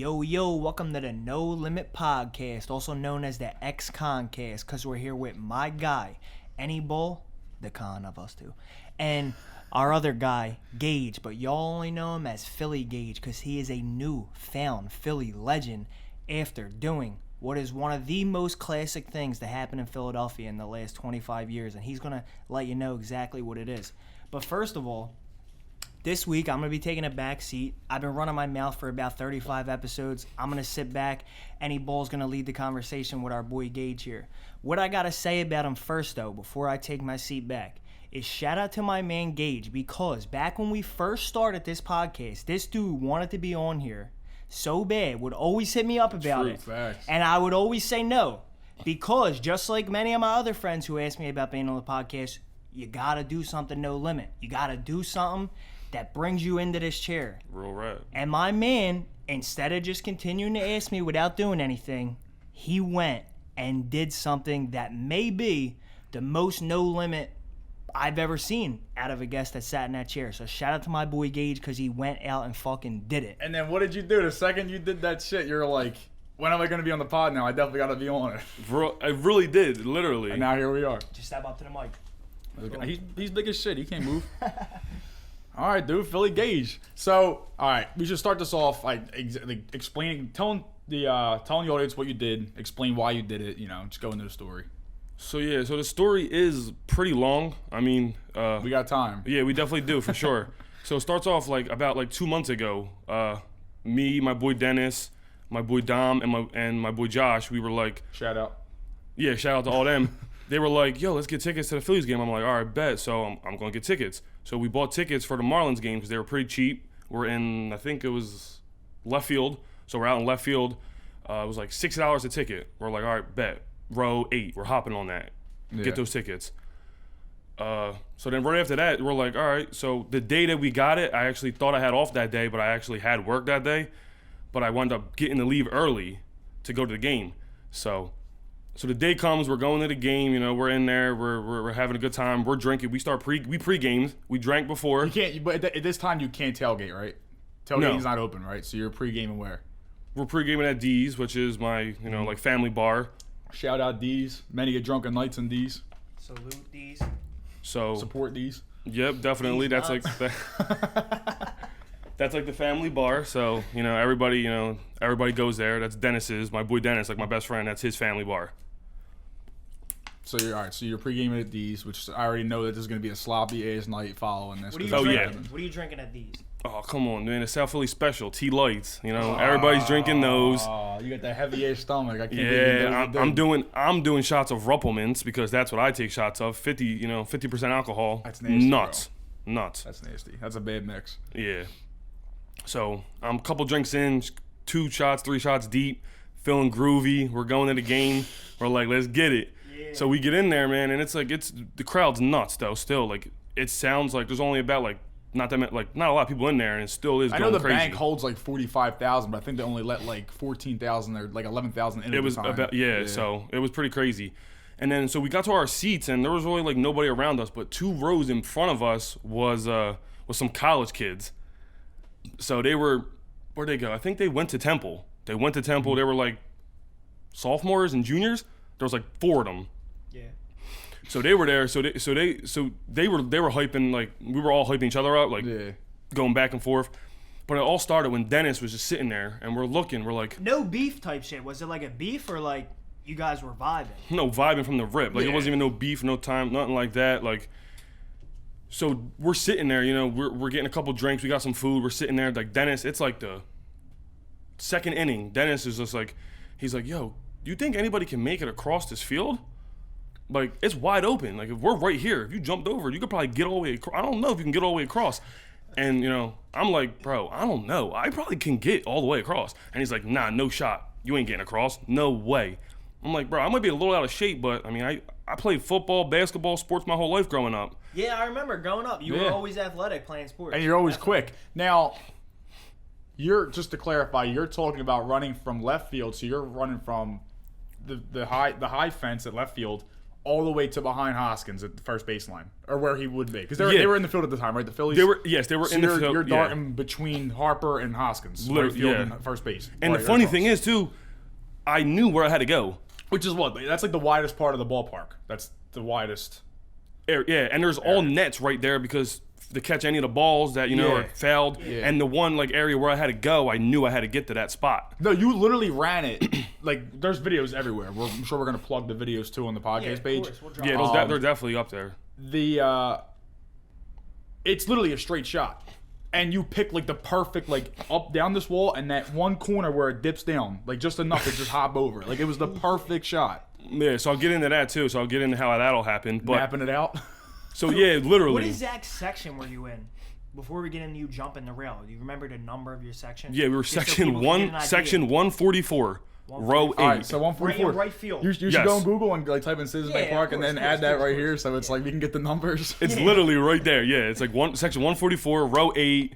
Yo, welcome to the No Limit Podcast, also known as the X-Concast, because we're here with my guy, Any Bull, the con of us two, and our other guy, Gage, but y'all only know him as PhillyGage because he is a new-found Philly legend after doing what is one of the most classic things to happen in Philadelphia in the last 25 years, and he's going to let you know exactly what it is. But first of all, this week, I'm going to be taking a back seat. I've been running my mouth for about 35 episodes. I'm going to sit back. Any Bull's going to lead the conversation with our boy Gage here. What I got to say about him first, though, before I take my seat back, is shout out to my man Gage, because back when we first started this podcast, this dude wanted to be on here so bad, would always hit me up about it. Facts. And I would always say no, because just like many of my other friends who asked me about being on the podcast, you got to do something no limit. You got to do something that brings you into this chair. Real rap. And my man, instead of just continuing to ask me without doing anything, he went and did something that may be the most no limit I've ever seen out of a guest that sat in that chair. So shout out to my boy Gage, because he went out and fucking did it. And then what did you do? The second you did that shit, you're like, when am I going to be on the pod now? I definitely got to be on it. I really did, literally. And now here we are. Just step up to the mic. He's big as shit. He can't move. All right, dude, PhillyGage. So, all right, we should start this off explaining, telling the audience what you did, explain why you did it. Just go into the story. So the story is pretty long. I mean, We got time. yeah, we definitely do for sure. So it starts off about 2 months ago. Me, my boy Dennis, my boy Dom, and my boy Josh. We were like, Shout out. yeah, shout out to all them. They were like, yo, let's get tickets to the Phillies game. I'm like, all right, bet. So I'm going to get tickets. So we bought tickets for the Marlins game because they were pretty cheap. We're in, I think it was left field. So we're out in left field. It was like $6 a ticket. We're like, all right, bet. Row 8. We're hopping on that. Yeah. Get those tickets. So then right after that, we're like, all right. So the day that we got it, I actually thought I had off that day, but I actually had work that day. But I wound up getting to leave early to go to the game. So the day comes, we're going to the game, we're in there, we're having a good time, we're drinking, we pre-gamed, we drank before. You can't, but at this time you can't tailgate, right? Tailgating's not open, right? So you're pre-gaming where? We're pre-gaming at D's, which is my, like family bar. Shout out D's. Many get drunken nights in D's. Salute these. So Support D's. Yep, definitely. D's That's like that's like the family bar. So, everybody goes there. That's Dennis's, my boy Dennis, like my best friend, that's his family bar. So you're all right. So you're pre-gaming at these, which I already know that there's going to be a sloppy ass night following this. What are you 'cause drinking? yeah. What are you drinking at these? Oh, come on, man. It's South Philly special. T-Lights. Everybody's drinking those. Oh, you got that heavy ass stomach. I can't believe Yeah, you I'm doing shots of Ruppelmans because that's what I take shots of. 50% alcohol. That's nasty, Nuts. That's nasty. That's a bad mix. Yeah. So I'm a couple drinks in, 2 shots, 3 shots deep, feeling groovy. We're going to the game. We're like, let's get it. Yeah. So we get in there, man, and it's the crowd's nuts though. Still, it sounds like there's only about not a lot of people in there, and it still is. I going know the crazy. bank holds 45,000, but I think they only let 14,000 or 11,000 in. It was about so it was pretty crazy. And then so we got to our seats, and there was really nobody around us, but 2 rows in front of us was some college kids. So they were, where'd they go? I think they went to Temple. They went to Temple. They were sophomores and juniors. There was 4 of them. Yeah. So they were there. So they were hyping, we were all hyping each other up, going back and forth. But it all started when Dennis was just sitting there, and we're looking. We're like, no beef type shit. Was it like a beef or you guys were vibing? no, vibing from the rip. It wasn't even no beef, no time, nothing like that. So we're sitting there, we're getting a couple drinks. We got some food. We're sitting there. Dennis, it's the second inning. Dennis is just he's like, yo, do you think anybody can make it across this field? It's wide open. If we're right here, if you jumped over, you could probably get all the way across. I don't know if you can get all the way across. And, I'm like, bro, I don't know. I probably can get all the way across. And he's like, nah, no shot. You ain't getting across. No way. I'm like, bro, I might be a little out of shape, but, I played football, basketball, sports my whole life growing up. Yeah, I remember growing up. You were always athletic playing sports. And you're always quick. Now, just to clarify, you're talking about running from left field, so you're running from the high fence at left field all the way to behind Hoskins at the first baseline, or where he would be, because Yeah. they were in the field at the time, right? The Phillies. They were So in the field. You're yeah. darting between Harper and Hoskins, right field and first base. And right the funny across. thing is too, I knew where I had to go. which is what? That's like the widest part of the ballpark. That's the widest. Yeah, and there's all nets right there because to catch any of the balls that are fouled, and the one like area where I had to go, I knew I had to get to that spot. No, you literally ran it. Like, there's videos everywhere. I'm sure we're gonna plug the videos too on the podcast page. We'll drop Yeah, it. they're definitely up there. It's literally a straight shot, and you pick like the perfect like up down this wall and that one corner where it dips down, like just enough to just hop over. Like it was the perfect shot. Yeah, so I'll get into that too. So I'll get into how that'll happen. But Mapping it out. so yeah, literally. What exact section were you in? Before we get into you jumping the rail, do you remember the number of your section? Yeah, we were Just so section people can get an idea. section 144, row 8. All right, so Right 144. in right field. You should Yes. go on Google and like type in Citizens Bank Yeah, Park of and course, then of add course, that of right course. here, so it's like we can get the numbers. It's literally right there. Yeah, it's like section 144, row 8,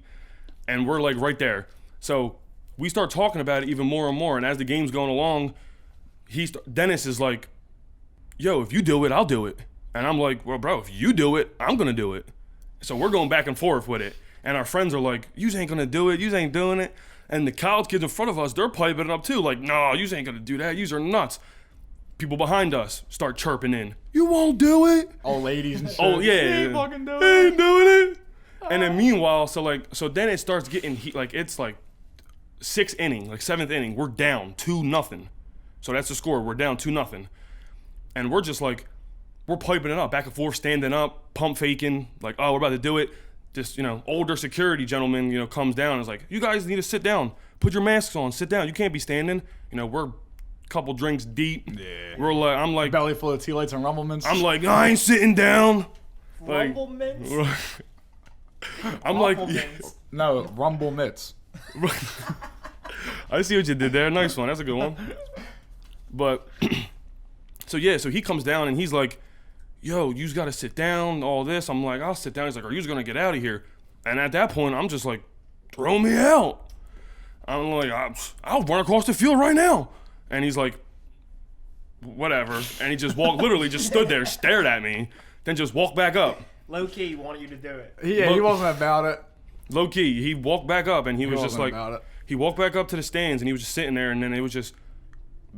and we're like right there. So we start talking about it even more and more. And as the game's going along, Dennis is like, "Yo, if you do it, I'll do it." And I'm like, "Well, bro, if you do it, I'm gonna do it." So we're going back and forth with it. And our friends are like, "You ain't gonna do it. You ain't doing it." And the college kids in front of us, they're piping it up too. Like, "No, you ain't gonna do that. You are nuts." People behind us start chirping in, "You won't do it." Old ladies and shit. Oh yeah, Ain't fucking doing He it. ain't doing it. And then meanwhile, so then it starts getting heat. Like it's like 6th inning, like 7th inning, we're down 2-0. So that's the score. We're down 2-0, and we're just like we're piping it up, back and forth, standing up, pump faking, like oh we're about to do it. This older security gentleman comes down and is like, "You guys need to sit down. Put your masks on. Sit down. You can't be standing." We're a couple drinks deep. Yeah. We're like, I'm like, Belly full of tea lights and rumblements. I'm like, I ain't sitting down. Like, Rumble mints. I'm like, Rumble mints. No, rumble mitts. I see what you did there. Nice one. That's a good one. But so he comes down and he's like, "Yo, you got to sit down." All this. I'm like, "I'll sit down." He's like, "Are you gonna get out of here?" And at that point, I'm just like, "Throw me out." I'm like, "I'll run across the field right now." And he's like, "Whatever." And he just literally just stood there, stared at me, then just walked back up. Low key wanted you to do it. Yeah, he wasn't about it. Low key, he walked back up and he was just wasn't like, about it. he walked back up to the stands and he was just sitting there, and then it was just,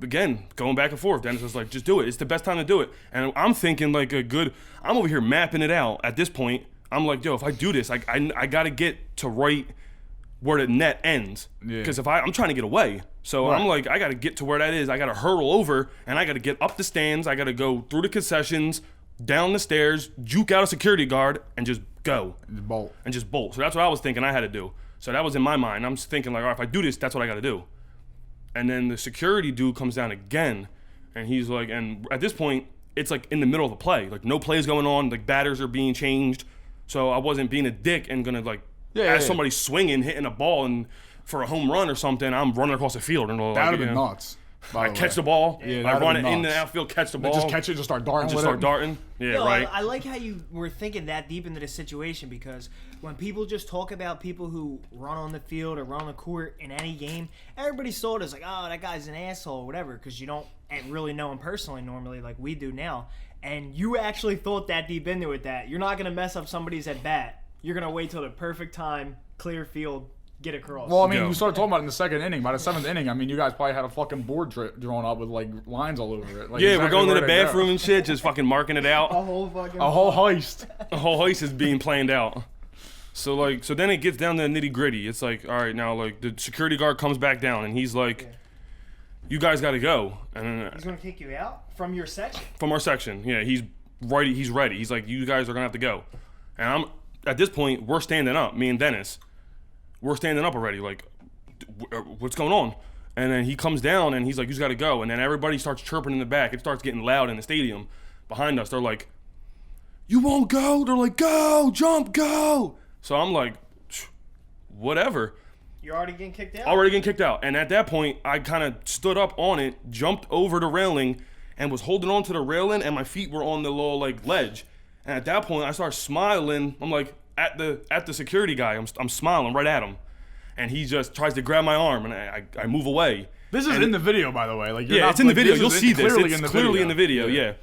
again, going back and forth. Dennis was like, "Just do it. It's the best time to do it." And I'm thinking like I'm over here mapping it out at this point. I'm like, "Yo, if I do this, I got to get to right where the net ends." Yeah. Because I'm trying to get away. So Right. I'm like, I got to get to where that is. I got to hurtle over and I got to get up the stands. I got to go through the concessions, down the stairs, juke out a security guard, and just go. Bolt. And just bolt. So that's what I was thinking I had to do. So that was in my mind. I'm just thinking like, all right, if I do this, that's what I got to do. And then the security dude comes down again, and he's like, and at this point, it's like in the middle of the play. Like no plays going on, like batters are being changed. So I wasn't being a dick and gonna like, as somebody swinging, hitting a ball and for a home run or something, I'm running across the field and That would have been nuts. I catch the ball, Yeah, I that'd run been it in the nuts. outfield, catch the ball, Just catch it, just start darting. just with start it. darting. Yeah, No, right. I like how you were thinking that deep into the situation, because when people just talk about people who run on the field or run on the court in any game, everybody saw it as like, "Oh, that guy's an asshole," or whatever, because you don't really know him personally normally like we do now. And you actually thought that deep into it, that you're not going to mess up somebody's at bat. You're going to wait till the perfect time, clear field, get across. Well, I mean, Go. you started talking about it in the 2nd inning. By the 7th inning, I mean, you guys probably had a fucking board drawn up with like lines all over it. Like, Yeah, exactly we're going to where the they go. bathroom and shit, just fucking marking it out. a whole fucking A whole heist. The whole heist is being planned out. So then it gets down to the nitty gritty. It's like, all right, now like the security guard comes back down and he's like, "You guys got to go." And then, He's going to kick you out from your section. from our section, yeah, he's ready. He's like, "You guys are gonna have to go." And I'm at this point, we're standing up. Me and Dennis, we're standing up already. Like, what's going on? And then he comes down and he's like, "You got to go." And then everybody starts chirping in the back. It starts getting loud in the stadium behind us. They're like, "You won't go?" They're like, "Go, jump, go." So I'm like, whatever. You're already getting kicked out? Already getting kicked out. And at that point, I kind of stood up on it, jumped over the railing, and was holding on to the railing, and my feet were on the little like ledge. And at that point, I started smiling. I'm like at the security guy. I'm smiling right at him, and he just tries to grab my arm, and I move away. This is in the video, by the way. Like, Yeah, it's in the video. You'll see this. It's clearly in the video. Yeah.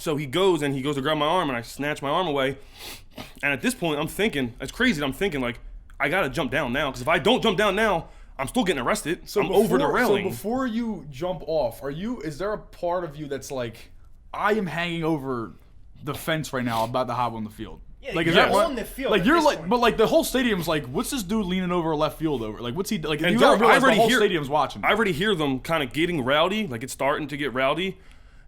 So he goes to grab my arm, and I snatch my arm away. And at this point, I'm thinking, it's crazy that I'm thinking, like, I got to jump down now. Because if I don't jump down now, I'm still getting arrested. So I'm over the railing. So before you jump off, is there a part of you that's like, I am hanging over the fence right now, about to hop on the field? Yeah, like, is that on the field? Like, you're like, but like the whole stadium's like, what's this dude leaning over left field over? Like, what's he like? And you gotta realize the whole hear, stadium's watching. I already hear them kind of getting rowdy, like it's starting to get rowdy,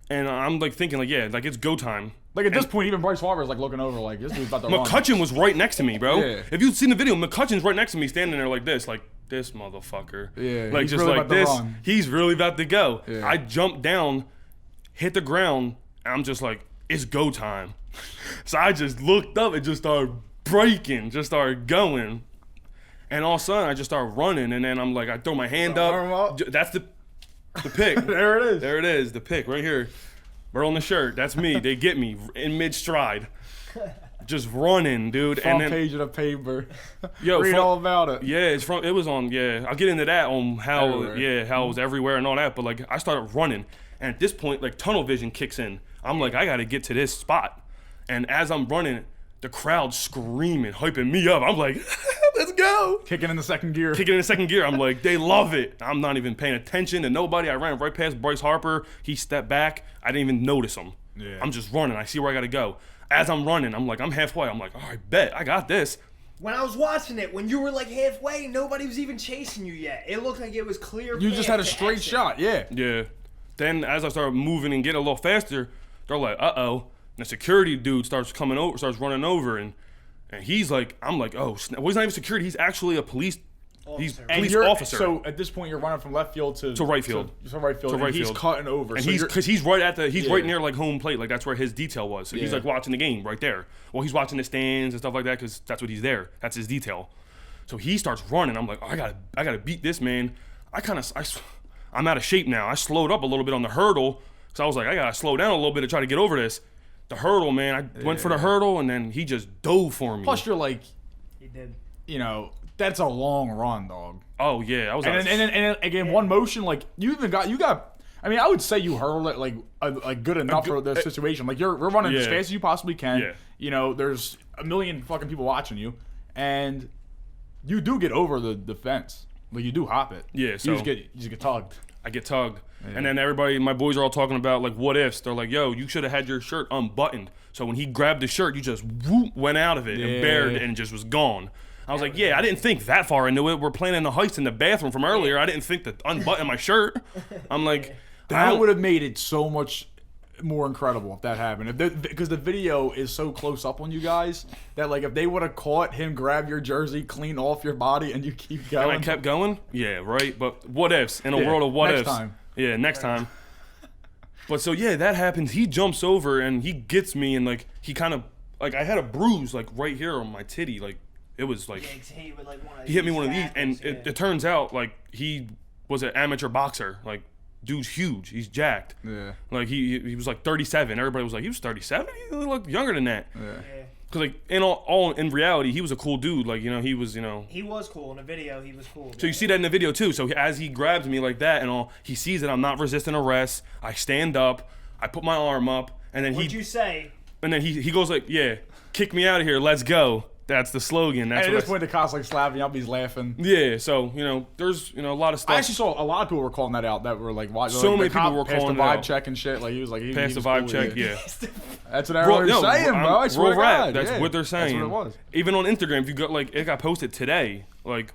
and I'm like thinking, like, yeah, like it's go time. Like at this point, even Bryce Harper's like looking over, like this dude's about to run. McCutcheon was right next to me, bro. Yeah. If you've seen the video, McCutcheon's right next to me, standing there like this motherfucker. Yeah, like he's just really like about to this. run. He's really about to go. Yeah. I jumped down, hit the ground, and I'm just like, it's go time. So I just looked up and just started breaking, just started going, and all of a sudden I just started running, and then I'm like, I throw my hand up. That's the pick. There it is. There it is, the pick right here. Right on the shirt. That's me. They get me in mid stride. Just running, dude. Front and then, page of the paper. Yo, read all about it. Yeah, it was on. Yeah, I'll get into that on how. Everywhere. Yeah, how it was everywhere and all that. But like, I started running, and at this point, like tunnel vision kicks in. I'm like, I got to get to this spot, and as I'm running, the crowd screaming, hyping me up. I'm like, let's go. Kicking in the second gear. Kicking in the second gear. I'm like, they love it. I'm not even paying attention to nobody. I ran right past Bryce Harper. He stepped back. I didn't even notice him. Yeah. I'm just running. I see where I got to go. As I'm running, I'm like, I'm halfway. I'm like, all right, bet. I got this. When I was watching it, when you were like halfway, nobody was even chasing you yet. It looked like it was clear. You just had a path to straight exit. shot. Yeah. Yeah. Then as I started moving and getting a little faster, they're like, uh-oh. And the security dude starts running over, and he's like, I'm like, oh, well, he's not even security. He's actually a police. He's a police officer. So at this point, you're running from left field to right field. To right field. To right and he's field. cutting over. And so he's right at he's Yeah. right near like home plate, like that's where his detail was. So he's Yeah. like watching the game right there. Well, he's watching the stands and stuff like that because that's what he's there. That's his detail. So he starts running. I'm like, oh, I gotta beat this man. I'm out of shape now. I slowed up a little bit on the hurdle because I was like, I gotta slow down a little bit to try to get over this. The hurdle, man. I went for the hurdle and then he just dove for me. Plus, you're like, He did. you know, that's a long run, dog. Oh yeah, I was. And then again, one motion, like you got. I mean, I would say you hurled it like good enough for the situation. Like we're running as Yeah. fast as you possibly can. Yeah. You know, there's a million fucking people watching you, and you do get over the fence. Like you do hop it. Yeah, so- you just get tugged. I get tugged. And then everybody, my boys are all talking about like what ifs. They're like, yo, you should have had your shirt unbuttoned. So when he grabbed the shirt, you just whoop, went out of it and bared it and just was gone. I was like, yeah, I didn't think that far into it. We're planning a heist in the bathroom from earlier. I didn't think to unbutton my shirt. I'm like, That would have made it so much more incredible if that happened. Because the video is so close up on you guys that like if they would have caught him grab your jersey clean off your body and you keep going. and I kept going. Yeah, right. But what ifs in a world of what next ifs. time. Yeah, next time. But so yeah, that happens. He jumps over and he gets me and like he kind of like I had a bruise like right here on my titty. Like it was like He hit me one of these, and it turns out like he was an amateur boxer. Like dude's huge. He's jacked. Yeah. Like he was like 37. Everybody was like, he was 37. He looked younger than that. Yeah. Cause like in reality, he was a cool dude. Like he was He was cool in the video. He was cool. So you see that in the video too. So as he grabs me like that and all, he sees that I'm not resisting arrest. I stand up. I put my arm up, and then What'd you say? and then he goes like, yeah, kick me out of here. Let's go. That's the slogan. That's And at what this point, the cops like slapping you up. He's laughing. yeah. So there's a lot of stuff. I actually saw a lot of people were calling that out. That were like, watching. So like, many the cop people were passed calling the it vibe out. check and shit. Like he was like, he Pass the was vibe cool, check. Yeah. That's what everyone was saying, bro. I swear real to rap. God. That's yeah. what they're saying. That's what it was. Even on Instagram, if you got like it got posted today, like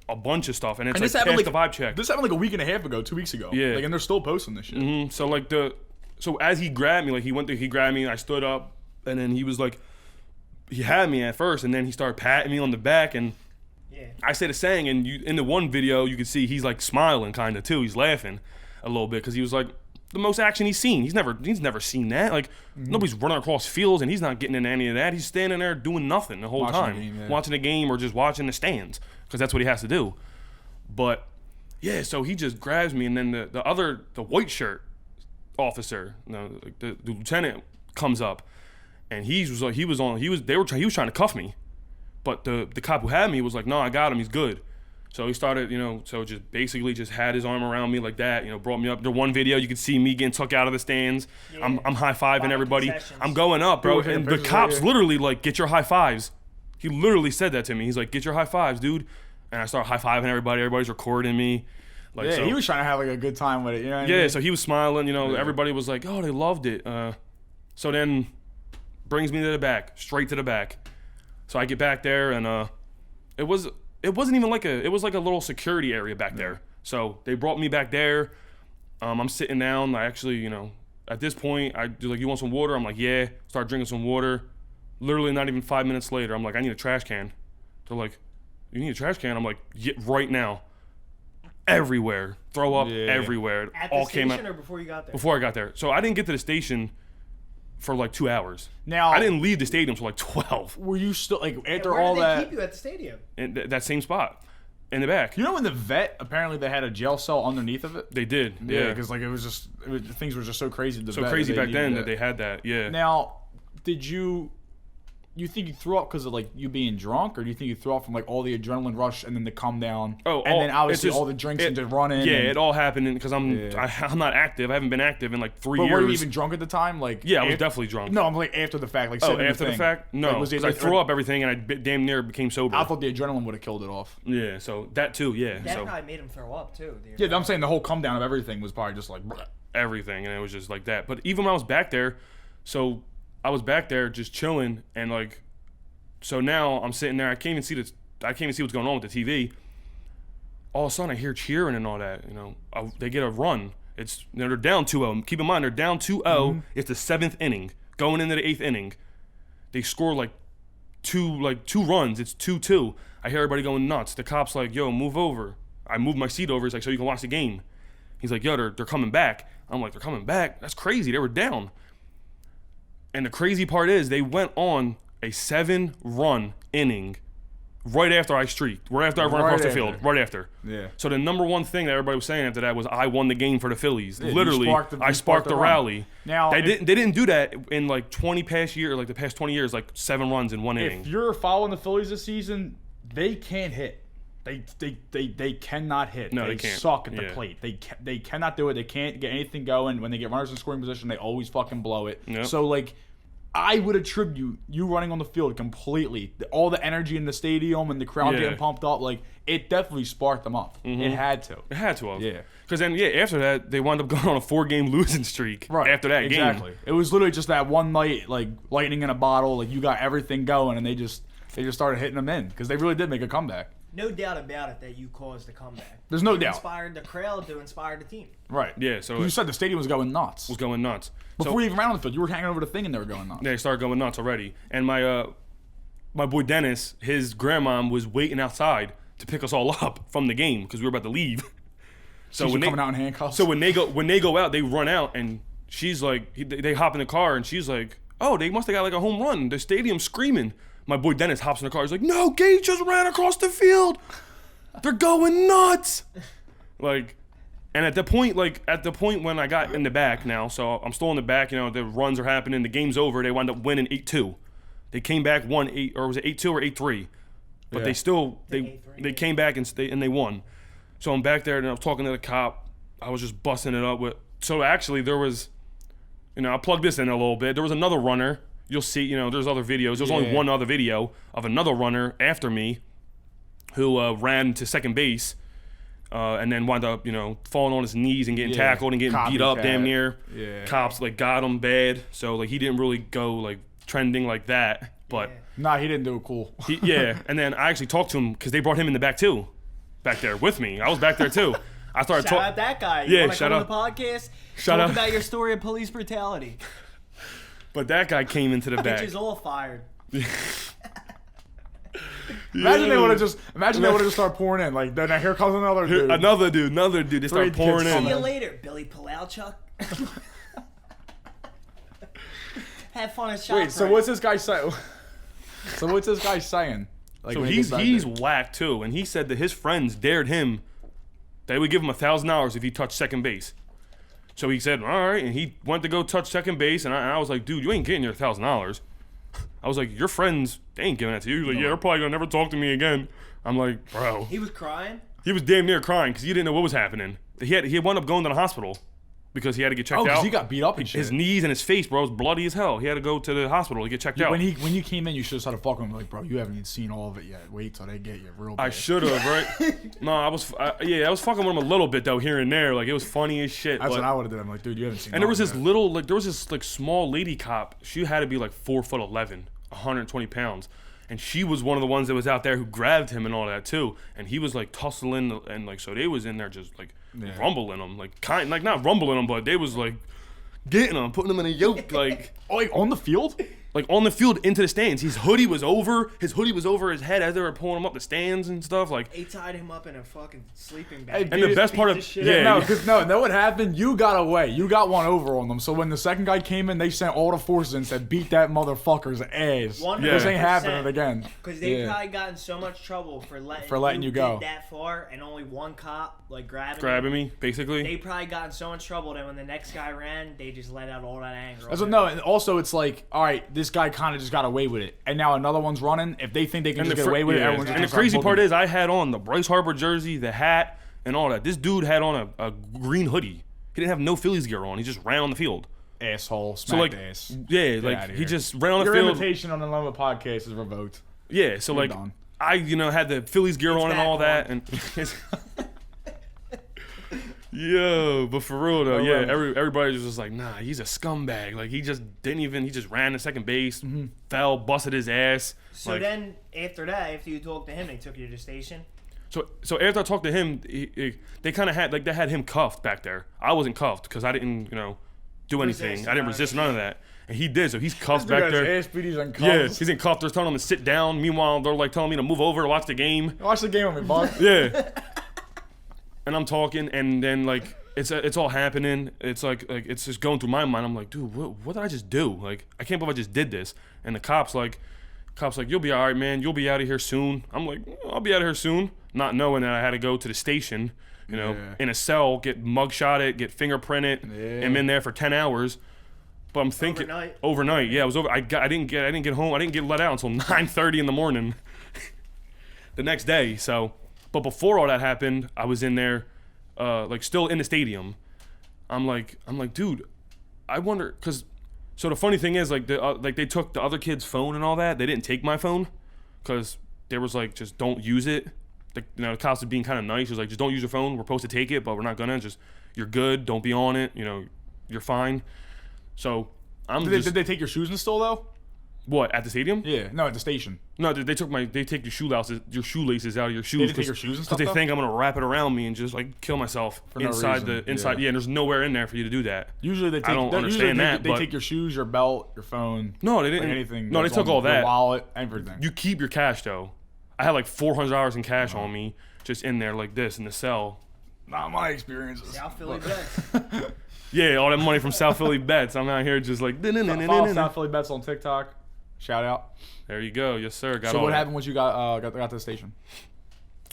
a bunch of stuff, and it's And like this happened pass like the vibe check. This happened like a week and a half ago, 2 weeks ago. Yeah. Like, and they're still posting this shit. So like so as he grabbed me, like he grabbed me, I stood up, and then he was like, he had me at first, and then he started patting me on the back, and Yeah. I said a saying, and in the one video you can see he's like smiling kind of too. He's laughing a little bit because he was like the most action he's seen. He's never seen that. Like nobody's running across fields, and he's not getting into any of that. He's standing there doing nothing the whole Watching the time, game, yeah. watching the game or just watching the stands because that's what he has to do. But yeah, so he just grabs me, and then the white shirt officer, the lieutenant comes up, and he was trying to cuff me, but the cop who had me was like, no, I got him, he's good. So he started, just basically just had his arm around me like that, brought me up. The one video, you could see me getting took out of the stands. Yeah. I'm high-fiving everybody. Concessions. I'm going up, bro. Dude, And the cops literally, like, get your high fives. He literally said that to me. He's like, get your high fives, dude. And I start high-fiving everybody. Everybody's recording me. Like, Yeah, so, he was trying to have like a good time with it. You know what I yeah, mean? so he was smiling. Everybody was like, oh, they loved it. So then brings me to the back, straight to the back. So I get back there, and it wasn't even like it was like a little security area back there. So they brought me back there. I'm sitting down. I actually, at this point, they're like, you want some water? I'm like, yeah. Start drinking some water. Literally not even 5 minutes later, I'm like, I need a trash can. They're like, you need a trash can? I'm like, yeah, right now. Everywhere. Throw up everywhere. It At the all station came out or before you got there? before I got there. So I didn't get to the station for like 2 hours. Now, I didn't leave the stadium till like 12. Were you still like after Where all did they that? keep you at the stadium? In that same spot. In the back. You know, in the vet, apparently they had a jail cell underneath of it. They did. Yeah, Yeah. because like things were just so crazy. So crazy back then that they had that. Yeah. Now, did you think you threw up because of like you being drunk, or do you think you threw up from like all the adrenaline rush and then the come down? Oh, and then obviously it's just- all the drinks and just running. Yeah, and, it all happened because I'm Yeah. I'm not active. I haven't been active in like 3 But years. were you even drunk at the time? Like Yeah, I was definitely drunk. No, I'm like after the fact. Like Oh, sitting in after the thing. fact? No, Like, was it, because I like, threw up everything and I damn near became sober. I thought the adrenaline would have killed it off. Yeah, so that too. Yeah, That so probably made him throw up too. Yeah, I'm saying the whole come down of everything was probably just like. everything, and it was just like that. But even when I was back there, so I was back there just chilling, and like, so now I'm sitting there. I can't even see what's going on with the TV. All of a sudden, I hear cheering and all that. They get a run. They're down 2-0. Keep in mind, they're down 2-0. Mm-hmm. It's the 7th inning, going into the 8th inning. They score like two runs. It's 2-2. I hear everybody going nuts. The cop's like, "Yo, move over." I move my seat over. He's like, "So you can watch the game." He's like, "Yo, they're coming back." I'm like, "They're coming back? That's crazy. They were down." And the crazy part is they went on a 7-run inning right after I streaked, right after I run Right across the after. field, right after. Yeah. So the number one thing that everybody was saying after that was I won the game for the Phillies. you Literally, sparked I sparked the run. rally. Now, they if- didn't do that in like 20 past year, like the past 20 years, like 7 runs in one inning. If you're following the Phillies this season, they can't hit. They cannot hit. No, they they can't. suck at the Yeah. plate. They cannot do it. They can't get anything going. When they get runners in scoring position, they always fucking blow it. Yep. So like, I would attribute you running on the field completely. All the energy in the stadium and the crowd Yeah. getting pumped up, like it definitely sparked them up. It had to. It had to have. Yeah. Because then, after that, they wound up going on a 4-game losing streak after that exactly. game. It was literally just that one night, like lightning in a bottle. Like you got everything going, and they just started hitting them in because they really did make a comeback. No doubt about it that you caused the comeback. There's no You doubt. Inspired the crowd to inspire the team. Right. Yeah, so You it said the stadium was going nuts. was going nuts. Before you even ran on the field, you were hanging over the thing and they were going nuts. They started going nuts already. And my boy Dennis, his grandmom was waiting outside to pick us all up from the game because we were about to leave. So She's when coming out in handcuffs. So when they go out, they run out, and she's like, they hop in the car, and she's like, "Oh, they must have got like a home run. The stadium's screaming." My boy Dennis hops in the car. He's like, "No, Gage just ran across the field. They're going nuts." Like, and at the point when I got in the back now, so I'm still in the back. The runs are happening. The game's over. They wound up winning 8-2. They came back 1-8, or was it 8-2 or 8-3? But Yeah. they still think they 8-3. came back and they won. So I'm back there and I was talking to the cop. I was just busting it up with. So actually there was, I'll plug this in a little bit. There was another runner. You'll see, there's other videos. There's only Yeah. one other video of another runner after me who ran to second base and then wound up, falling on his knees and getting Yeah. tackled and getting beat up damn Copycat. near. Yeah. Cops got him bad. So he didn't really go trending like that. But Nah, he didn't do it cool. and then I actually talked to him because they brought him in the back too. Back there with me. I was back there too. I started Shout talking. out that guy. You Yeah, wanna shout come out. on the podcast? Shout Talk out. about your story of police brutality. But that guy came into the back. Bitches all fired. Imagine they would have just started pouring in. Like then here comes another dude. Another dude. They start Three pouring kids in. See you later, Billy Palauchuk. Have fun at shop. Wait, so what's this guy saying? So what's this guy saying? Like, So when he gets back he's there? whacked too, and he said that his friends dared him. They would give him $1,000 if he touched second base. So he said, all right, and he went to go touch second base, and I was like, dude, you ain't getting your $1,000. I was like, your friends, they ain't giving that to you. He's like, yeah, they're probably gonna never talk to me again. I'm like, bro. He was crying. He was damn near crying because he didn't know what was happening. He wound up going to the hospital because he had to get checked out. because he got beat up and shit. His knees and his face, bro, was bloody as hell. He had to go to the hospital to get checked out. When you came in, you should have started fucking him like, bro, you haven't even seen all of it yet. Wait till they get you real bad. I should have, right? No, I was fucking with him a little bit though here and there. Like it was funny as shit. That's what I would have done. I'm like, dude, you haven't seen. And there was this small lady cop. She had to be like 4'11", 120 pounds. And she was one of the ones that was out there who grabbed him and all that too. And he was like tussling and like, so they was in there just like rumbling him, like not rumbling him, but they was like getting him, putting him in a yoke, like on the field. Like on the field into the stands. His hoodie was over his head as they were pulling him up the stands and stuff. Like they tied him up in a fucking sleeping bag. And the best part of know what happened? You got away. You got one over on them. So when the second guy came in, they sent all the forces and said, "Beat that motherfucker's ass. 100%. This ain't happening again." Because they probably got in so much trouble for letting you go that far, and only one cop like grabbing me, basically. They probably got in so much trouble that when the next guy ran, they just let out all that anger. And also it's like, all right, this guy kind of just got away with it, and now another one's running. If they think they can just get away with it, everyone's just and the crazy part is, I had on the Bryce Harper jersey, the hat, and all that. This dude had on a green hoodie. He didn't have no Phillies gear on. He just ran on the field. Asshole, so like, ass. Yeah, like he just ran on the Your field. Your invitation on the Love podcast is revoked. Yeah, so You're like done. I had the Phillies gear on and all that, and yo, but for real though, everybody was just like, nah, he's a scumbag. Like he just ran to second base, fell, busted his ass. So like, then after that, after you talked to him, they took you to the station. So after I talked to him, they kind of had they had him cuffed back there. I wasn't cuffed because I didn't do anything. I didn't resist none of that. And he did, so he's cuffed back there. Yeah, he's in cuffs. They're telling him to sit down. Meanwhile, they're like telling me to move over to watch the game. Watch the game with me, bud. Yeah. And I'm talking, and then like it's all happening. It's like it's just going through my mind. I'm like, dude, what did I just do? Like, I can't believe I just did this. And the cops like, you'll be all right, man. You'll be out of here soon. I'm like, I'll be out of here soon, not knowing that I had to go to the station, in a cell, get mugshotted, get fingerprinted, and in there for 10 hours. But I'm thinking overnight. Yeah, it was over. I didn't get home. I didn't get let out until 9:30 in the morning the next day. So, but before all that happened, I was in there, still in the stadium. I'm like, dude, I wonder, cause. So the funny thing is, they took the other kid's phone and all that. They didn't take my phone, cause there was like, just don't use it. The cops are being kind of nice. It was like, just don't use your phone. We're supposed to take it, but we're not gonna. Just, you're good. Don't be on it. You're fine. So did they take your shoes and stole though? What, at the stadium? Yeah, no, at the station. No, they take your shoelaces out of your shoes. They didn't take your shoes and stuff. Because they think I'm gonna wrap it around me and just like kill myself inside the inside. Yeah, and there's nowhere in there for you to do that. Usually they take. I don't understand that. They take your shoes, your belt, your phone. No, they didn't. Like anything. No, they took all that. Your wallet, everything. You keep your cash though. I had like $400 in cash on me, just in there like this in the cell. Not my experiences. South Philly bets. Yeah, all that money from South Philly bets. I'm out here just like. Follow South Philly bets on TikTok. Shout out. There you go. Yes, sir. So what happened once you got to the station?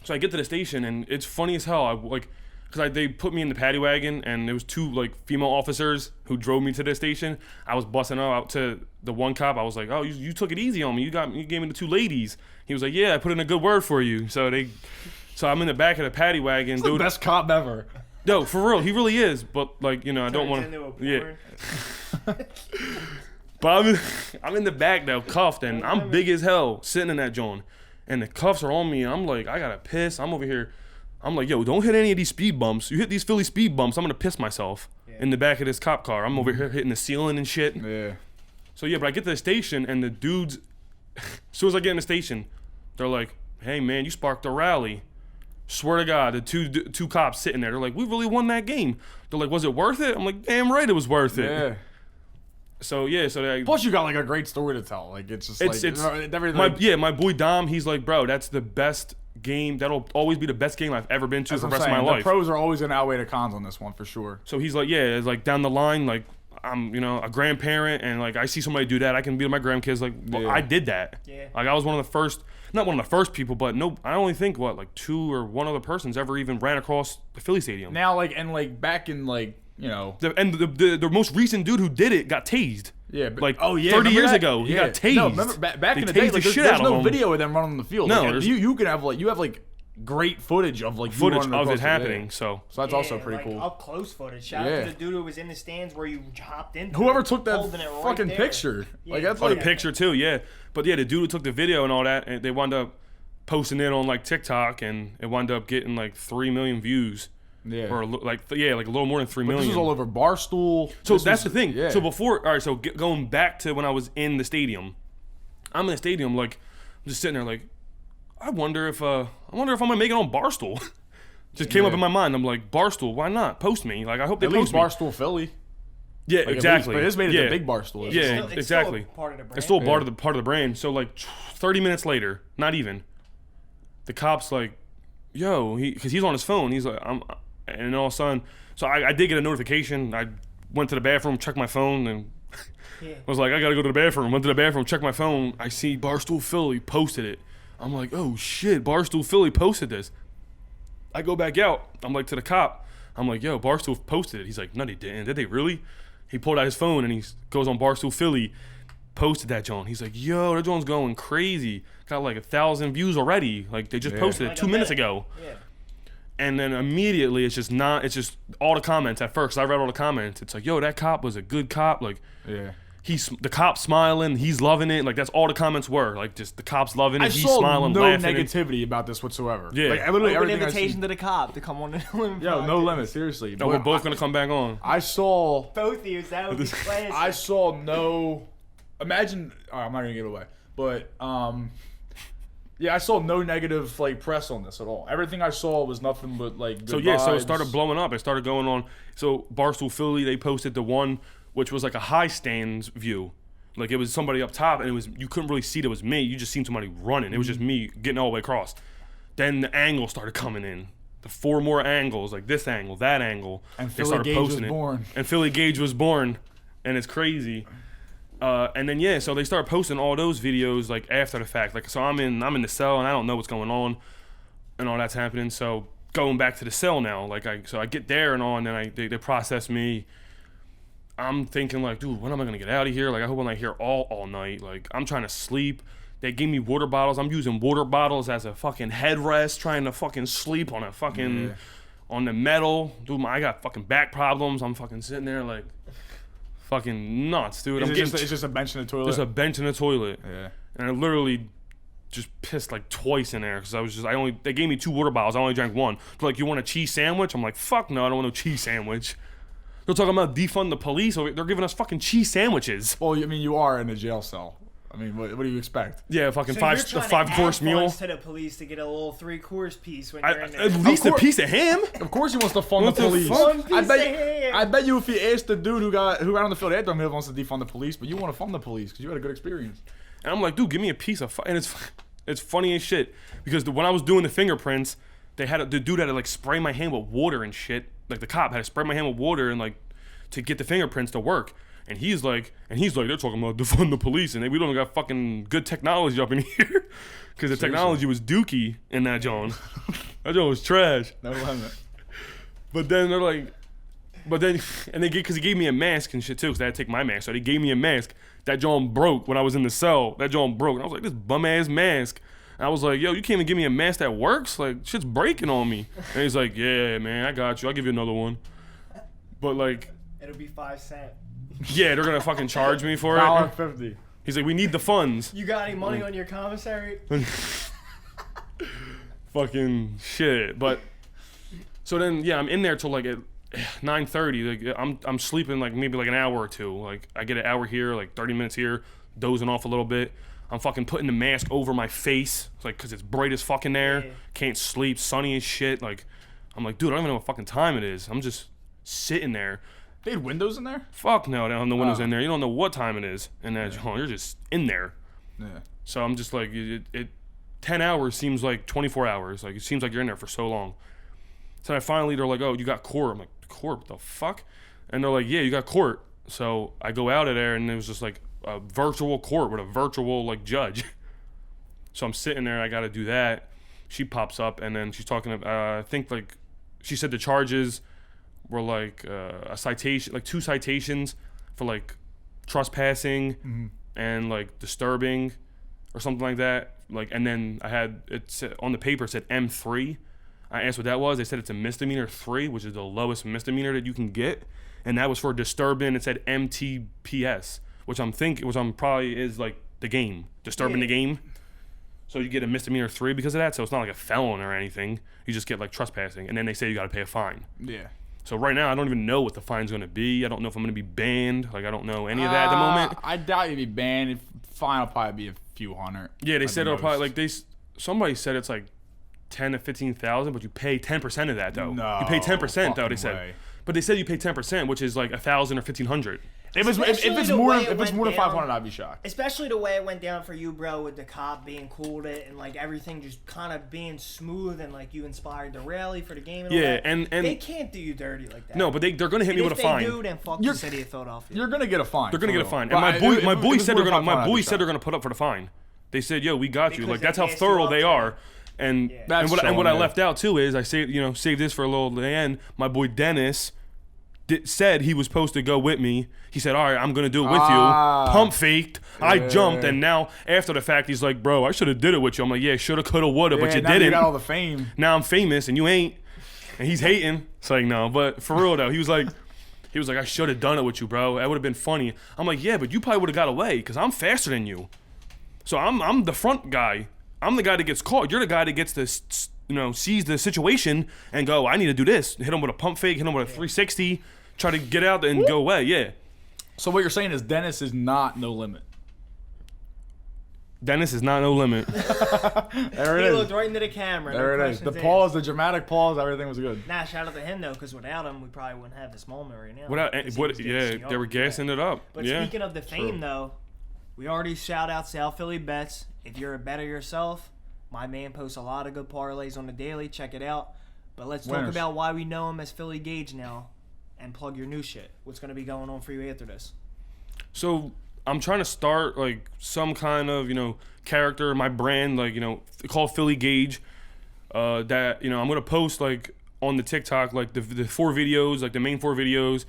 So I get to the station, and it's funny as hell. They put me in the paddy wagon, and there was two female officers who drove me to the station. I was busting out to the one cop. I was like, "Oh, you took it easy on me. You gave me the two ladies." He was like, "Yeah, I put in a good word for you." So I'm in the back of the paddy wagon. Dude, the best cop ever. No, for real, he really is. But I don't want to. Yeah. But I'm in the back though, cuffed, and I'm big as hell sitting in that joint, and the cuffs are on me, and I'm like, I gotta piss. I'm over here. I'm like, yo, don't hit any of these speed bumps. You hit these Philly speed bumps, I'm gonna piss myself in the back of this cop car. I'm over here hitting the ceiling and shit. Yeah. So yeah, but I get to the station, and the dudes, as soon as I get in the station, they're like, hey man, you sparked a rally. Swear to God, the two cops sitting there, they're like, we really won that game. They're like, was it worth it? I'm like, damn right it was worth it. Yeah. So yeah, plus you got a great story to tell. My boy Dom, he's like, bro, that's the best game. That'll always be the best game I've ever been to for the rest of my life. The pros are always gonna outweigh the cons on this one for sure. So he's like, yeah, it's like down the line, I'm a grandparent, and I see somebody do that, I can be with my grandkids. I did that. Yeah. I was one of the first, not one of the first people, but no, I only think two or one other person's ever even ran across the Philly stadium. Now back in the most recent dude who did it got tased. Yeah, but 30 years ago, he got tased. No, remember back in the day, there's no video of them running on the field. No, you can have great footage of like footage you running of it across the- happening. yeah. So So that's also pretty cool. Up close footage. Shout out to the dude who was in the stands where you hopped in. Whoever took that holding it right fucking there. picture, like that's the like picture too, yeah. But yeah, the dude who took the video and all that, and they wound up posting it on like TikTok, and it wound up getting like 3 million views. yeah. Or like a little more than 3 But million. this was all over Barstool. So This that's was- the thing. Yeah. So before, all right. So going back to when I was in the stadium, I'm in the stadium, like I'm just sitting there, like I wonder if I'm gonna make it on Barstool. Just came up in my mind. I'm like, Barstool, why not post me? Like I hope they at least post me. Barstool Philly. Yeah, Like, at exactly. least, but this made it yeah. the big Barstool. Yeah, It's exactly. Still part of the brand. It's still part of the brand. So like 30 minutes later, not even, the cop's like, yo, because he's on his phone. He's like, and all of a sudden, so I did get a notification. I went to the bathroom, checked my phone, and was like, I gotta go to the bathroom. Went to the bathroom, checked my phone. I see Barstool Philly posted it. I'm like, oh shit, Barstool Philly posted this. I go back out. I'm like to the cop. I'm like, yo, Barstool posted it. He's like, no, they didn't. Did they really? He pulled out his phone and he goes on Barstool Philly, posted that John. He's like, yo, that John's going crazy. Got like 1,000 views already. Like they just posted it Like 2 a minutes minute. ago. Yeah. And then immediately it's just all the comments at first. I read all the comments. It's like, yo, that cop was a good cop. Like, Yeah. the cop's smiling. He's loving it. Like that's all the comments were. Like just the cop's loving it. I He's saw smiling, no laughing. negativity about this whatsoever. Yeah. Like, I literally Open everything I invitation see- to the cop to come on the limit. Yo, no limit, seriously. No, But we're both gonna come back on. I saw Both of you. That would be classic. I saw no. Imagine. All right, I'm not gonna give it away, but yeah, I saw no negative like press on this at all. Everything I saw was nothing but like. Good So yeah, so it vibes. started blowing up. It started going on. So Barstool Philly, they posted the one which was like a high stands view. Like it was somebody up top, and you couldn't really see that it was me. You just seen somebody running. It was just me getting all the way across. Then the angle started coming in. The 4 more angles, like this angle, that angle. And they PhillyGage was born. And PhillyGage was born, and it's crazy. And then yeah, so they started posting all those videos like after the fact. Like so, I'm in the cell and I don't know what's going on, and all that's happening. So going back to the cell now, like I get there and all, and then they process me. I'm thinking like, dude, when am I gonna get out of here? Like I hope I'm not here all night. Like I'm trying to sleep. They gave me water bottles. I'm using water bottles as a fucking headrest, trying to fucking sleep on a fucking on the metal. Dude, I got fucking back problems. I'm fucking sitting there like fucking nuts, dude. It's just a bench in the toilet. There's a bench in the toilet. Yeah. And I literally just pissed like twice in there because they gave me 2 water bottles. I only drank 1. They're like, you want a cheese sandwich? I'm like, fuck no, I don't want no cheese sandwich. They're talking about defund the police. They're giving us fucking cheese sandwiches. Well, I mean, you are in a jail cell. I mean, what do you expect? Yeah, fucking So five you're a trying to 5-course add meal. funds to the police to get a little 3-course piece when you're in there. At least a course. piece of ham. Of course, he wants to fund What the the police. fuck? One piece of ham. I bet you if he asked the dude who ran on the field, he wants to defund the police, but you want to fund the police because you had a good experience. And I'm like, dude, give me a piece of. And it's funny as shit because when I was doing the fingerprints, the dude had to like spray my hand with water and shit. Like the cop had to spray my hand with water and like to get the fingerprints to work. And he's like, they're talking about defund the police, and we don't got fucking good technology up in here, because the technology was dookie in that John. That John was trash. No limit. But then they're like, because he gave me a mask and shit too, because I had to take my mask. So they gave me a mask. That John broke when I was in the cell. That John broke, and I was like, this bum ass mask. And I was like, yo, you can't even give me a mask that works? Like, shit's breaking on me. And he's like, yeah, man, I got you. I'll give you another one. But like, It'll be 5 cents. yeah, they're gonna fucking charge me for it. $1.50. He's like, we need the funds. You got any money on your commissary? Fucking shit. But so then, yeah, I'm in there till like at 9:30. Like I'm sleeping like maybe like an hour or 2. Like I get an hour here, like 30 minutes here, dozing off a little bit. I'm fucking putting the mask over my face, it's like, cause it's bright as fucking there. Yeah. Can't sleep, sunny as shit. Like I'm like, dude, I don't even know what fucking time it is. I'm just sitting there. They had windows in there? Fuck no, they don't have the windows Oh. in there. You don't know what time it is in that joint. You're just in there. Yeah. So I'm just like, 10 hours seems like 24 hours. Like, it seems like you're in there for so long. So I finally, they're like, oh, you got court. I'm like, court? What the fuck? And they're like, yeah, you got court. So I go out of there, and it was just like a virtual court with a virtual, like, judge. So I'm sitting there, I got to do that. She pops up, and then she's talking about, I think, like, she said the charges were, like, a citation, like, 2 citations for, like, trespassing and, like, disturbing or something like that. Like, and then I had on the paper it said M3. I asked what that was. They said it's a misdemeanor 3, which is the lowest misdemeanor that you can get, and that was for disturbing. It said MTPS, which I'm probably is like the game, disturbing the game. So you get a misdemeanor 3 because of that. So it's not like a felon or anything. You just get like trespassing, and then they say you got to pay a fine. Yeah. So right now I don't even know what the fine's going to be. I don't know if I'm going to be banned. Like I don't know any of that at the moment. I doubt you'd be banned. Fine will probably be a few hundred. Yeah, they said it'll probably somebody said it's like 10 to 15,000, but you pay 10% of that though. No, you pay 10% though. They said, way. but they said you pay 10%, which is like 1,000 or 1,500. If it's more than 500, I'd be shocked. Especially the way it went down for you, bro, with the cop being cool to it and like everything just kind of being smooth and like you inspired the rally for the game. And all that. and they can't do you dirty like that. No, but they're gonna hit me with a fine. If they do, then fuck the city of Philadelphia. You're gonna get a fine. They're gonna get a fine. And my boy said they're gonna put up for the fine. They said, "Yo, we got you." Like that's how thorough they are. And what I left out too is I saved this for a little end. My boy Dennis said he was supposed to go with me. He said, "All right, I'm gonna do it with you." Pump faked. I jumped, and now after the fact, he's like, "Bro, I should have did it with you." I'm like, "Yeah, shoulda, coulda, woulda, but you now didn't." You got all the fame. Now I'm famous, and you ain't. And he's hating. It's like no, but for real though, he was like, "I should have done it with you, bro. That would have been funny." I'm like, "Yeah, but you probably would have got away because I'm faster than you. So I'm the front guy. I'm the guy that gets caught. You're the guy that gets to, sees the situation and go, I need to do this. Hit him with a pump fake, hit him with a 360, try to get out and go away. Yeah." So what you're saying is Dennis is not no limit. Dennis is not no limit. There it He is. looked right into the camera. There it is. The pause, the dramatic pause, everything was good. Nah, shout out to him though, because without him, we probably wouldn't have this moment right now. They were gassing it up. But speaking of the fame though, we already shout out South Philly Bets. If you're a bettor yourself, my man posts a lot of good parlays on the daily. Check it out. But let's talk about why we know him as PhillyGage now, and plug your new shit. What's going to be going on for you after this? So I'm trying to start like some kind of character, my brand, like called PhillyGage. That I'm gonna post like on the TikTok like the 4 videos, like the main 4 videos.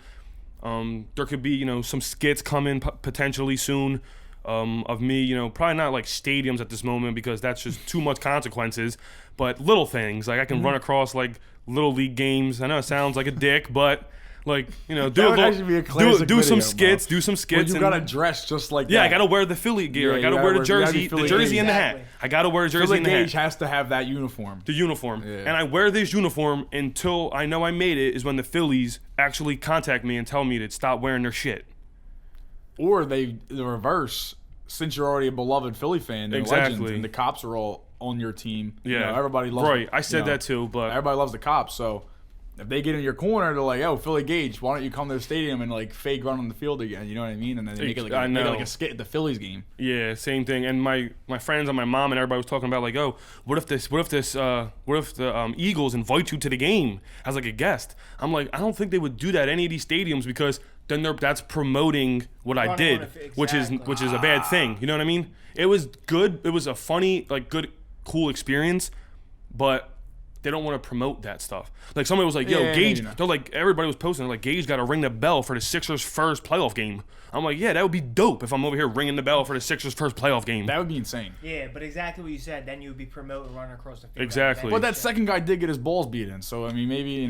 There could be some skits coming potentially soon. Of me, probably not like stadiums at this moment because that's just too much consequences, but little things like I can run across like little league games. I know it sounds like a dick, but like do some skits, do some skits. Well, you gotta dress just like that. Yeah, I gotta wear the Philly gear. I gotta wear the jersey, and the hat. I gotta wear a jersey and the hat. PhillyGage has to have that uniform. The uniform, and I wear this uniform until I know I made it. Is when the Phillies actually contact me and tell me to stop wearing their shit. Or the reverse, since you're already a beloved Philly fan, they're legends, and the cops are all on your team. Yeah, everybody loves. Right, I said that too, but everybody loves the cops. So if they get in your corner, they're like, "Yo, PhillyGage, why don't you come to the stadium and like fake run on the field again?" You know what I mean? And then they make it like a skit at the Phillies game. Yeah, same thing. And my friends and my mom and everybody was talking about like, "Oh, what if the Eagles invite you to the game as like a guest?" I'm like, I don't think they would do that at any of these stadiums because then that's promoting what I did, which is a bad thing. You know what I mean? It was good. It was a funny, like good, cool experience, but they don't want to promote that stuff. Like somebody was like, "Yo, Gage," they're like, everybody was posting, they're like, "Gage got to ring the bell for the Sixers' first playoff game." I'm like, yeah, that would be dope if I'm over here ringing the bell for the Sixers' first playoff game. That would be insane. Yeah, but exactly what you said. Then you would be promoting running across the field. Exactly. But that second guy did get his balls beat in, so I mean, maybe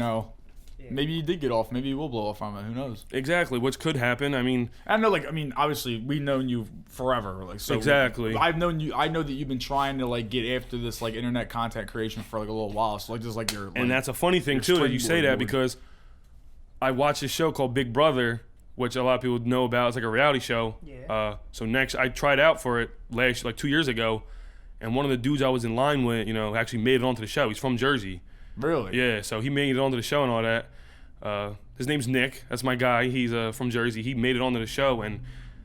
maybe he did get off. Maybe he will blow off from it. Who knows? Exactly, which could happen. I mean, obviously we've known you forever. Like, so exactly. I've known you. I know that you've been trying to like get after this like internet content creation for like a little while. So like just like your. Like, and that's a funny thing too that you say that because I watched a show called Big Brother, which a lot of people know about. It's like a reality show. Yeah. So next, I tried out for it like 2 years ago, and one of the dudes I was in line with, actually made it onto the show. He's from Jersey. Really? Yeah. So he made it onto the show and all that. His name's Nick. That's my guy. He's from Jersey. He made it onto the show, and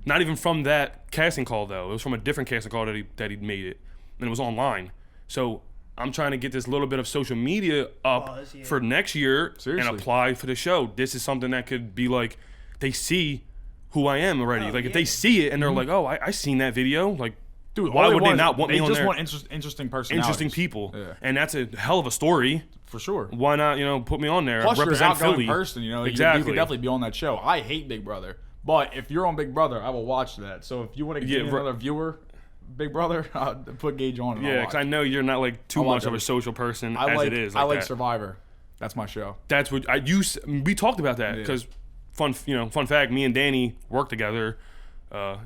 not even from that casting call though. It was from a different casting call that he made it, and it was online. So I'm trying to get this little bit of social media up for next year and apply for the show. This is something that could be like they see who I am already. If they see it and they're like, "Oh, I seen that video." Like, dude, why would they not want me on there? They just want interesting personalities. Interesting people, and that's a hell of a story. For sure. Why not, put me on there? Plus, represent you're an outgoing Philly. person, Exactly. You could definitely be on that show. I hate Big Brother, but if you're on Big Brother, I will watch that. So if you want to get another viewer Big Brother, I'll put Gage on. And Yeah, because I know you're not like too I'll watch much of a it. social person I as like, it is. I like that. Survivor. That's my show. That's what I use. We talked about that because fun fact. Me and Danny worked together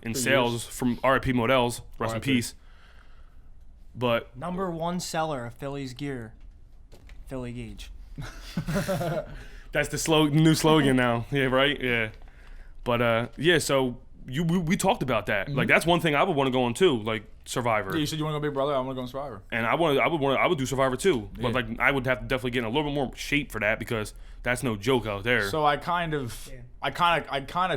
in sales from RIP Models. Rest in peace. But #1 seller of Phillies gear, PhillyGage. that's the new slogan now. Yeah, right. Yeah, but yeah. So we talked about that. Like that's one thing I would want to go on too. Like Survivor. Yeah, you said you want to go Big Brother. I want to go on Survivor. And I would do Survivor too. But like I would have to definitely get in a little bit more shape for that because that's no joke out there. So I kind of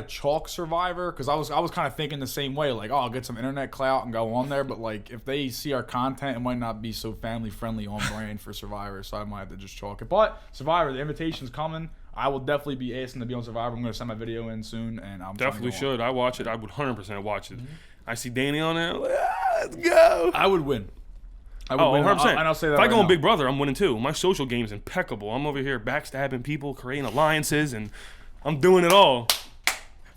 chalk Survivor because I was kind of thinking the same way. Like, oh, I'll get some internet clout and go on there. But like, if they see our content, it might not be so family friendly on brand for Survivor. So I might have to just chalk it. But Survivor, the invitation's coming. I will definitely be asking to be on Survivor. I'm going to send my video in soon, and I'm definitely should. I watch it. I would 100% watch it. I see Danny on there. Like, let's go. I would win. I would Oh, win. 100%. And I'll say that. If I right go on now. Big Brother, I'm winning too. My social game's impeccable. I'm over here backstabbing people, creating alliances, and I'm doing it all.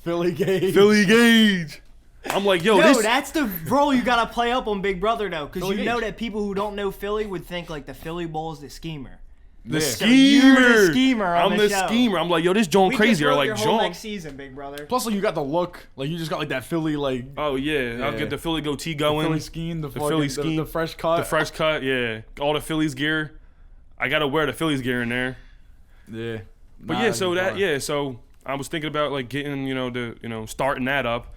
PhillyGage. PhillyGage. I'm like, yo, this. That's the role you gotta play up on Big Brother though, because you know PhillyGage. that people who don't know Philly would think like the Philly Bull is the schemer. The Yeah. schemer. You're the schemer on I'm the the show. schemer. I'm like, yo, this John We crazy. could Or throw like your whole John. next season, Big Brother. Plus, like, you got the look. Like, you just got like that Philly, like Oh yeah, I'll get the Philly goatee going. Philly scheme, the Philly scheme, the fresh cut. the fresh cut. Yeah, all the Phillies gear. I gotta wear the Phillies gear in there. Yeah. But yeah, so that so I was thinking about like getting starting that up.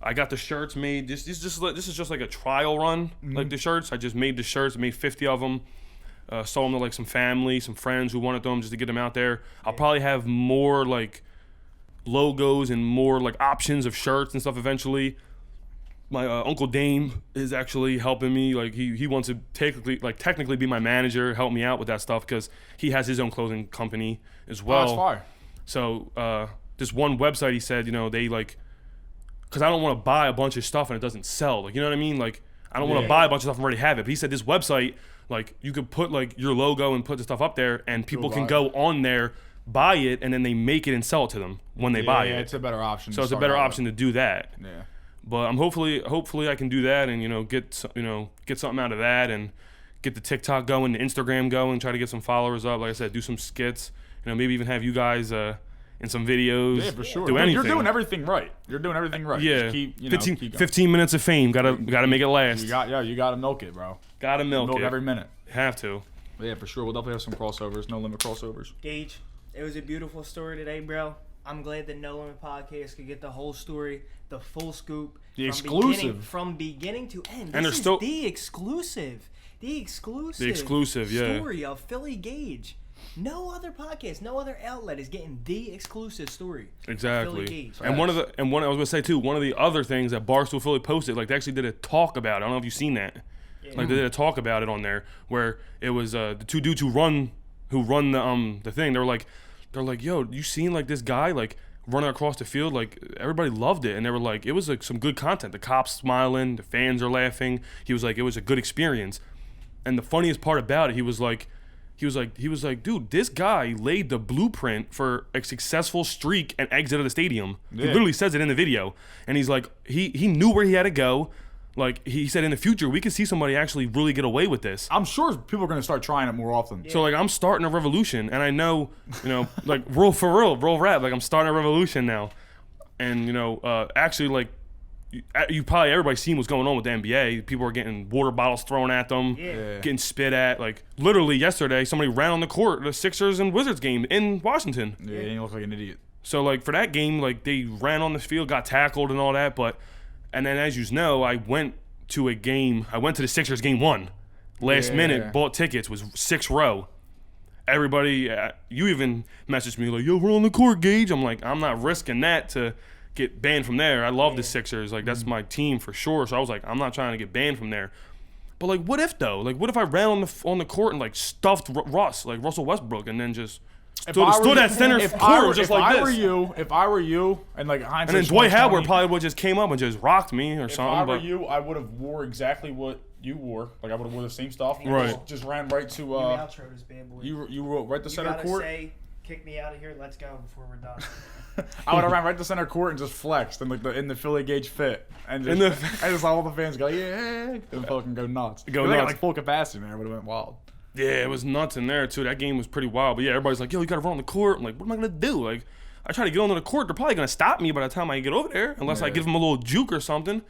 I got the shirts made. This is just like a trial run. Like the shirts, I just made the shirts. Made 50 of them. Sold them to like some family, some friends who wanted them just to get them out there. I'll probably have more like logos and more like options of shirts and stuff eventually. My Uncle Dame is actually helping me. Like he wants to technically be my manager, help me out with that stuff because he has his own clothing company as well. Oh, that's fire. So this one website, he said, they like, because I don't want to buy a bunch of stuff and it doesn't sell. Like, you know what I mean? Like, I don't want to buy a bunch of stuff and already have it. But he said this website, like, you could put like your logo and put the stuff up there, and people can go on there, buy it, and then they make it and sell it to them when they buy it. Yeah, it's a better option. So it's a better option to do that. Yeah. But I'm hopefully I can do that and get something out of that and get the TikTok going, the Instagram going, try to get some followers up. Like I said, do some skits. Maybe even have you guys in some videos. Yeah, for sure. Do anything. You're doing everything right. You're doing everything right. Yeah. Just keep, 15 minutes of fame. Gotta make it last. You gotta milk it, bro. Gotta milk it every minute. Have to. Yeah, for sure. We'll definitely have some crossovers. No limit crossovers. Gage, it was a beautiful story today, bro. I'm glad that No Limit Podcast could get the whole story, the full scoop, The exclusive. from beginning to end. And This is still the exclusive, yeah. story of PhillyGage. No other podcast, no other outlet is getting the exclusive story. Exactly. PhillyGage. And one I was gonna say too, one of the other things that Barstool Philly posted, like they actually did a talk about it. I don't know if you've seen that. Yeah. Like they did a talk about it on there where it was the two dudes who run the thing. They're like, yo, you seen like this guy like running across the field? Like everybody loved it, and they were like, it was like some good content. The cops smiling, the fans are laughing. He was like, it was a good experience. And the funniest part about it, he was like, dude, this guy laid the blueprint for a successful streak and exit of the stadium. Yeah. He literally says it in the video. And he's like, he knew where he had to go. Like, he said in the future, we could see somebody actually really get away with this. I'm sure people are going to start trying it more often. So, like, I'm starting a revolution. And I know, like, real rap. Like, I'm starting a revolution now. And, actually, like, you probably everybody's seen what's going on with the NBA. People are getting water bottles thrown at them, getting spit at. Like literally yesterday, somebody ran on the court, the Sixers and Wizards game in Washington. Yeah, you look like an idiot. So like for that game, like they ran on the field, got tackled and all that. And then as you know, I went to the Sixers game 1. Last minute, bought tickets, was 6th row. Everybody, you even messaged me like, yo, we're on the court, Gage. I'm like, I'm not risking that to get banned from there. I love the Sixers. Like, that's my team for sure. So I was like, I'm not trying to get banned from there. But, like, what if, though? Like, what if I ran on the court and, like, stuffed Russell Westbrook, and then just stood at center court just like this? If I were you, and, like, hindsight... And then Dwight Howard probably would just came up and just rocked me or something. If I were you, I would have wore exactly what you wore. Like, I would have wore the same stuff. Right. Just ran right to... You outro this bad boy. You wrote right to center court. Say Kick me out of here. Let's go before we're done. I would have ran right to center court and just flexed in the PhillyGage fit, and just all the fans go yeah, and fucking go nuts. Go They got nuts. like full capacity in there. Would have went wild. Yeah, it was nuts in there too. That game was pretty wild. But yeah, everybody's like, yo, you gotta run on the court. I'm like, what am I gonna do? Like, I try to get onto the court. They're probably gonna stop me by the time I get over there, unless I give them a little juke or something.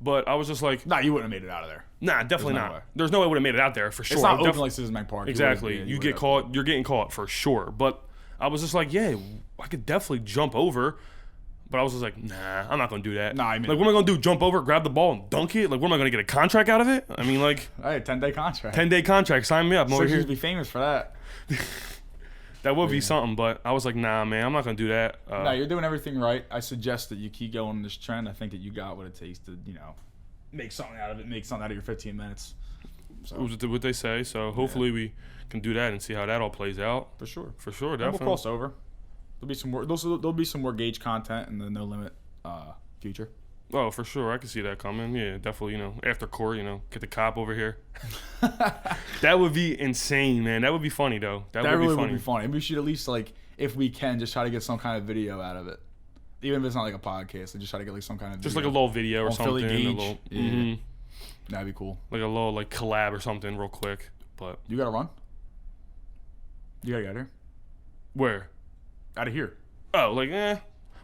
But I was just like, Nah, you wouldn't have made it out of there. nah, definitely There's no not. way. There's no way I would have made it out there for sure. It's not I open like Citizens Bank Park. Exactly. You get caught. You're getting caught for sure. But I was just like, yeah, I could definitely jump over. But I was just like, nah, I'm not gonna do that. Nah, I mean, like, what am I gonna do? Jump over, grab the ball, and dunk it? Like, what am I gonna get a contract out of it? I mean, like, hey, 10-day contract. 10-day contract. Sign me up. I'm over Sixers here. would be famous for that. That would be something. But I was like, nah, man, I'm not gonna do that. No, you're doing everything right. I suggest that you keep going this trend. I think that you got what it takes to, make something out of it. Make something out of your 15 minutes. So what they say. So hopefully we can do that and see how that all plays out. for sure. For sure, And definitely. we'll cross over. There'll be some more. There'll be some more Gage content in the No Limit future. Oh, for sure. I can see that coming. Yeah, definitely, after court, get the cop over here. That would be insane, man. That would be funny, though. That would really be funny. would be funny. We should at least, if we can, just try to get some kind of video out of it. Even if it's not like a podcast, just try to get some kind of video. Just like a little video or on something. PhillyGage. A little, Yeah. That'd be cool. Like a little collab or something real quick. But You gotta run? You gotta get out of here? where? Out of here. Oh,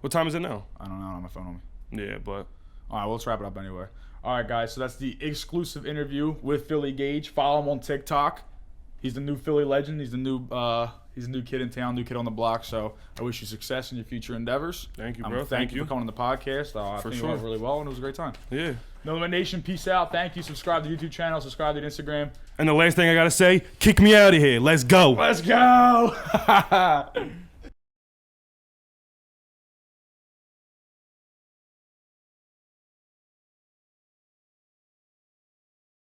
what time is it now? I don't know. I don't have my phone on me. Yeah, but All right, well, let's wrap it up anyway. All right, guys, so that's the exclusive interview with PhillyGage. Follow him on TikTok. He's the new Philly legend. He's the new kid in town, new kid on the block. So I wish you success in your future endeavors. Thank you, bro. Thank you for coming on the podcast. I think it went sure. really well, and it was a great time. yeah. No Limit Nation, peace out. Thank you. Subscribe to the YouTube channel. Subscribe to the Instagram. And the last thing I gotta say, kick me out of here. Let's go. Let's go.